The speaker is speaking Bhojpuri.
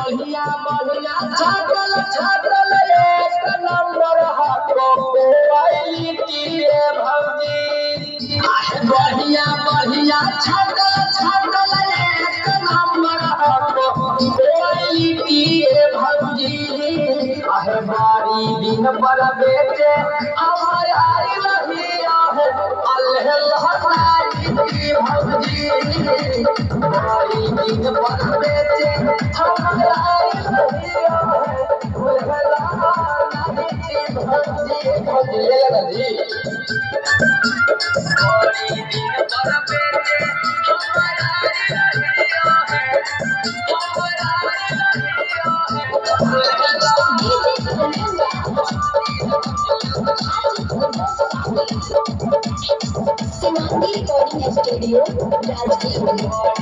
बढ़िया बढ़िया छाटल छाटल एक नंबर हको क्वालिटी रे भौजी। बढ़िया बढ़िया छाटल छाटल एक नंबर हको क्वालिटी रे भौजी। बारी दिन पर बेचे अमर आई रहिया है अल्लाह भौजी। बारी दिन पर बेचे अमर आई रहिया है भौजी। बारी दिन पर बेचे अमर आई रहिया है अमर आई रहिया है। Simandi Recording Studio, Rajgir.